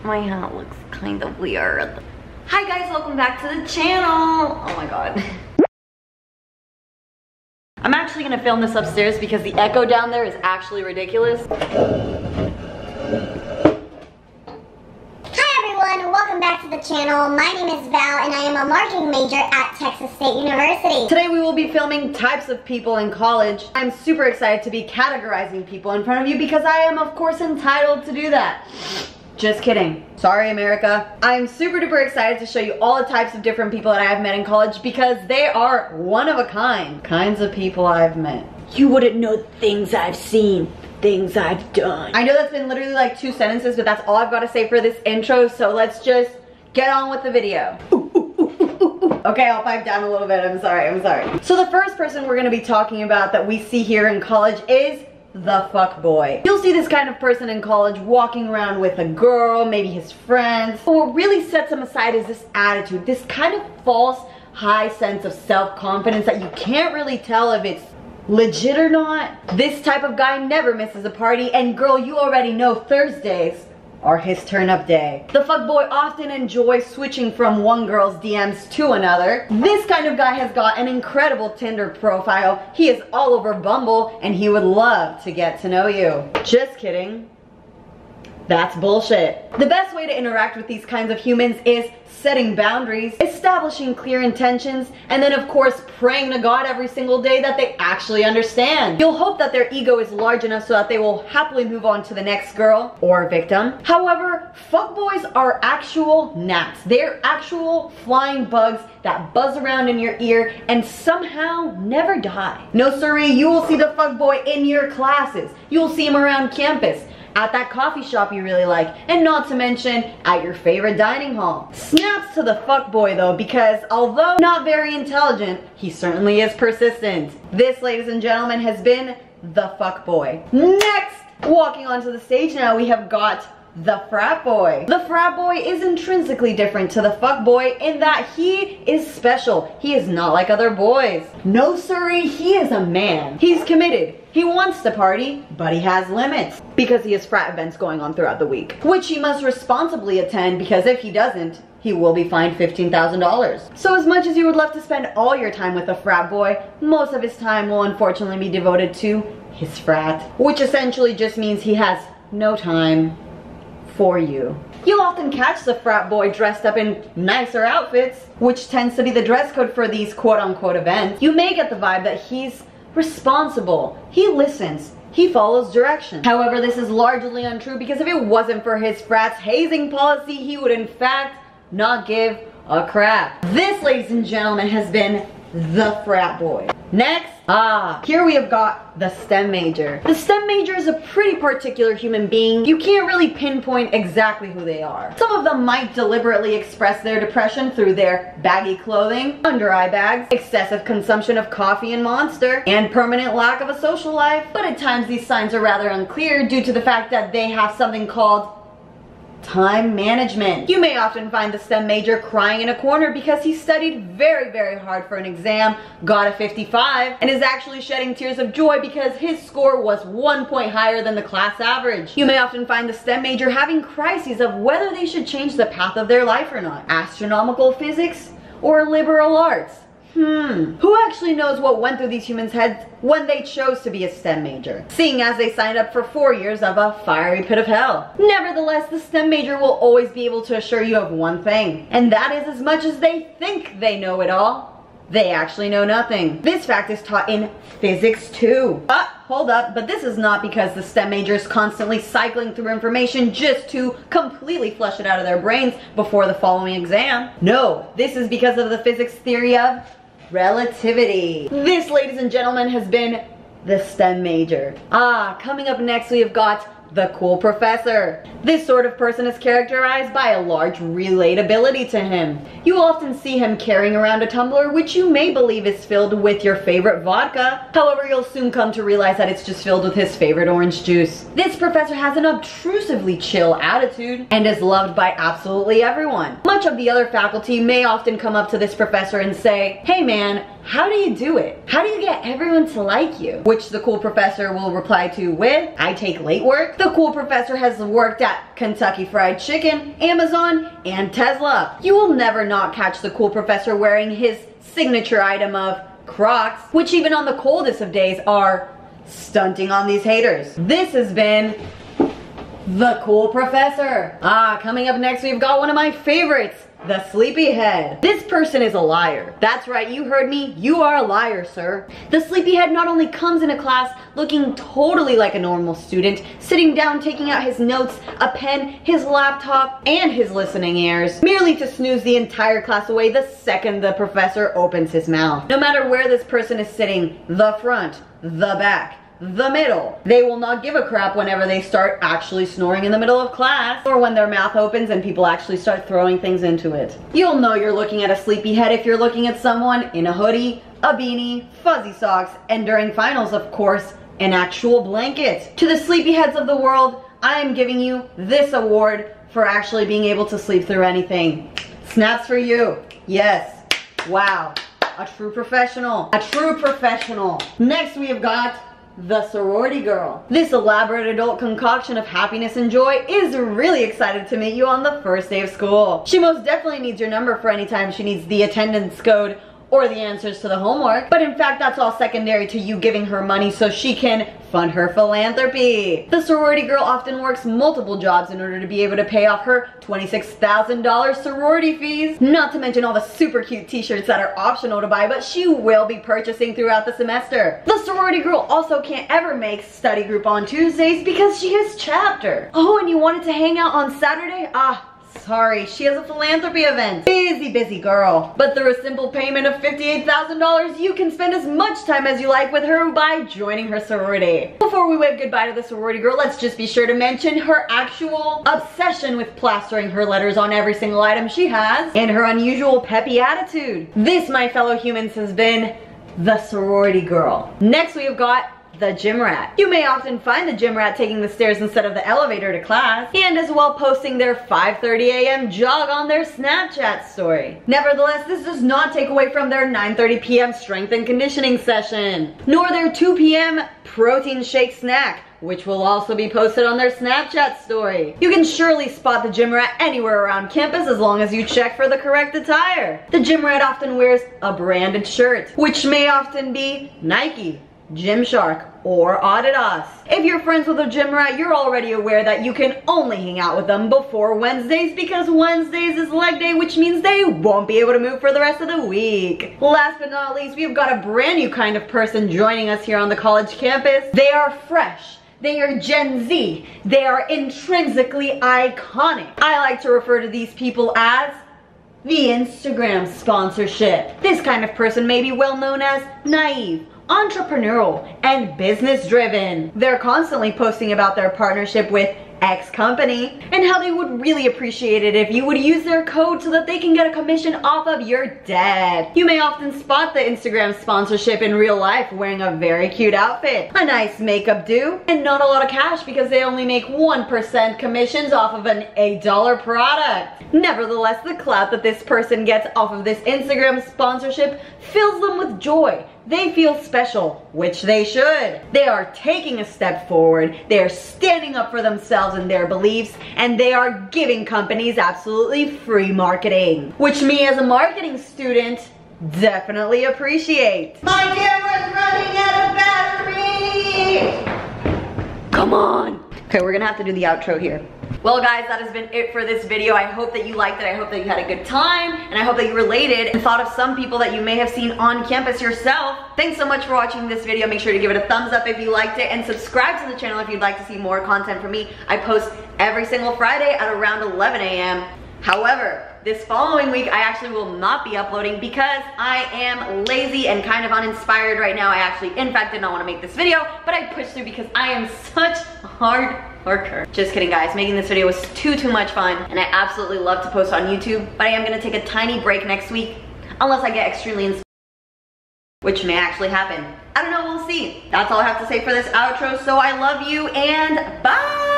My hat looks kind of weird. Hi guys, welcome back to the channel. Oh my god. I'm actually gonna film this upstairs because the echo down there is actually ridiculous. Welcome back to the channel. My name is Val and I am a marketing major at Texas State University. Today we will be filming types of people in college. I'm super excited to be categorizing people in front of you because I am of course entitled to do that. Just kidding. Sorry, America. I'm super duper excited to show you all the types of different people that I have met in college because they are one of a kind. Kinds of people I've met. You wouldn't know things I've seen. Things I've done. I know that's been literally like 2 sentences, but that's all I've got to say for this intro, so let's just get on with the video. Okay, I'll pipe down a little bit. I'm sorry. So the first person we're going to be talking about that we see here in college is the fuckboy. You'll see this kind of person in college walking around with a girl, maybe his friends. But what really sets him aside is this attitude, this kind of false high sense of self-confidence that you can't really tell if it's legit or not. This type of guy never misses a party, and girl, you already know Thursdays are his turn-up day. The fuckboy often enjoys switching from one girl's DMs to another. This kind of guy has got an incredible Tinder profile. He is all over Bumble, and he would love to get to know you. Just kidding. That's bullshit. The best way to interact with these kinds of humans is setting boundaries, establishing clear intentions, and then of course praying to God every single day that they actually understand. You'll hope that their ego is large enough so that they will happily move on to the next girl or victim. However, fuckboys are actual gnats. They're actual flying bugs that buzz around in your ear and somehow never die. No siree, you will see the fuckboy in your classes. You'll see him around campus, at that coffee shop you really like, and not to mention at your favorite dining hall. Snaps to the fuckboy though, because although not very intelligent, he certainly is persistent. This, ladies and gentlemen, has been the fuckboy. Next, walking onto the stage now, we have got the frat boy. The frat boy is intrinsically different to the fuckboy in that he is special. He is not like other boys. No siree, he is a man. He's committed. He wants to party, but he has limits because he has frat events going on throughout the week, which he must responsibly attend because if he doesn't, he will be fined $15,000. So as much as you would love to spend all your time with a frat boy, most of his time will unfortunately be devoted to his frat, which essentially just means he has no time for you. You'll often catch the frat boy dressed up in nicer outfits, which tends to be the dress code for these quote-unquote events. You may get the vibe that he's responsible, he listens, he follows directions. However, this is largely untrue because if it wasn't for his frat's hazing policy, he would in fact not give a crap. This, ladies and gentlemen, has been the frat boy. Next, here we have got the STEM major. The STEM major is a pretty particular human being. You can't really pinpoint exactly who they are. Some of them might deliberately express their depression through their baggy clothing, under eye bags, excessive consumption of coffee and Monster, and permanent lack of a social life. But at times these signs are rather unclear due to the fact that they have something called time management. You may often find the STEM major crying in a corner because he studied very, very hard for an exam, got a 55, and is actually shedding tears of joy because his score was 1 point higher than the class average. You may often find the STEM major having crises of whether they should change the path of their life or not. Astronomical physics or liberal arts? Who actually knows what went through these humans' heads when they chose to be a STEM major, seeing as they signed up for 4 years of a fiery pit of hell? Nevertheless, the STEM major will always be able to assure you of one thing, and that is as much as they think they know it all, they actually know nothing. This fact is taught in physics too. Hold up, but this is not because the STEM major is constantly cycling through information just to completely flush it out of their brains before the following exam. No, this is because of the physics theory of relativity. This, ladies and gentlemen, has been the STEM major. Coming up next we have got the cool professor. This sort of person is characterized by a large relatability to him. You often see him carrying around a tumbler which you may believe is filled with your favorite vodka. However, you'll soon come to realize that it's just filled with his favorite orange juice. This professor has an obtrusively chill attitude and is loved by absolutely everyone. Much of the other faculty may often come up to this professor and say, "Hey man, how do you do it? How do you get everyone to like you?" Which the cool professor will reply to with, "I take late work." The cool professor has worked at Kentucky Fried Chicken, Amazon, and Tesla. You will never not catch the cool professor wearing his signature item of Crocs, which even on the coldest of days are stunting on these haters. This has been the cool professor. Coming up next, we've got one of my favorites, the sleepyhead. This person is a liar. That's right, you heard me. You are a liar, sir. The sleepyhead not only comes into class looking totally like a normal student, sitting down, taking out his notes, a pen, his laptop, and his listening ears, merely to snooze the entire class away the second the professor opens his mouth. No matter where this person is sitting, the front, the back, the middle, they will not give a crap whenever they start actually snoring in the middle of class, or when their mouth opens and people actually start throwing things into it. You'll know you're looking at a sleepyhead if you're looking at someone in a hoodie, a beanie, fuzzy socks, and during finals, of course, an actual blanket. To the sleepyheads of the world, I am giving you this award for actually being able to sleep through anything. Snaps for you. Yes. Wow. A true professional. A true professional. Next we have got the sorority girl. This elaborate adult concoction of happiness and joy is really excited to meet you on the first day of school. She most definitely needs your number for any time she needs the attendance code or the answers to the homework. But in fact, that's all secondary to you giving her money so she can fund her philanthropy. The sorority girl often works multiple jobs in order to be able to pay off her $26,000 sorority fees. Not to mention all the super cute t-shirts that are optional to buy, but she will be purchasing throughout the semester. The sorority girl also can't ever make study group on Tuesdays because she has chapter. Oh, and you wanted to hang out on Saturday? Sorry, she has a philanthropy event. Busy girl. But through a simple payment of $58,000, you can spend as much time as you like with her by joining her sorority. Before we wave goodbye to the sorority girl, let's just be sure to mention her actual obsession with plastering her letters on every single item she has, and her unusual peppy attitude. This, my fellow humans, has been the sorority girl. Next we have got the gym rat. You may often find the gym rat taking the stairs instead of the elevator to class, and as well posting their 5:30 a.m. jog on their Snapchat story. Nevertheless, this does not take away from their 9:30 p.m. strength and conditioning session, nor their 2 p.m. protein shake snack, which will also be posted on their Snapchat story. You can surely spot the gym rat anywhere around campus as long as you check for the correct attire. The gym rat often wears a branded shirt, which may often be Nike, Gymshark, or Adidas. If you're friends with a gym rat, you're already aware that you can only hang out with them before Wednesdays because Wednesdays is leg day, which means they won't be able to move for the rest of the week. Last but not least, we've got a brand new kind of person joining us here on the college campus. They are fresh. They are Gen Z. They are intrinsically iconic. I like to refer to these people as the Instagram sponsorship. This kind of person may be well known as naive, entrepreneurial, and business driven. They're constantly posting about their partnership with X company and how they would really appreciate it if you would use their code so that they can get a commission off of your dad. You may often spot the Instagram sponsorship in real life wearing a very cute outfit, a nice makeup do, and not a lot of cash because they only make 1% commissions off of an $8 product. Nevertheless, the clout that this person gets off of this Instagram sponsorship fills them with joy. They feel special, which they should. They are taking a step forward, they are standing up for themselves and their beliefs, and they are giving companies absolutely free marketing, which me as a marketing student definitely appreciate. My camera's running out of battery! Come on! Okay, we're gonna have to do the outro here. Well guys, that has been it for this video. I hope that you liked it, I hope that you had a good time, and I hope that you related and thought of some people that you may have seen on campus yourself. Thanks so much for watching this video. Make sure to give it a thumbs up if you liked it, and subscribe to the channel if you'd like to see more content from me. I post every single Friday at around 11 a.m. However, this following week, I actually will not be uploading because I am lazy and kind of uninspired right now. I actually, in fact, did not want to make this video, but I pushed through because I am such a hard worker. Just kidding, guys. Making this video was too much fun, and I absolutely love to post on YouTube, but I am going to take a tiny break next week, unless I get extremely inspired, which may actually happen. I don't know, we'll see. That's all I have to say for this outro, so I love you, and bye!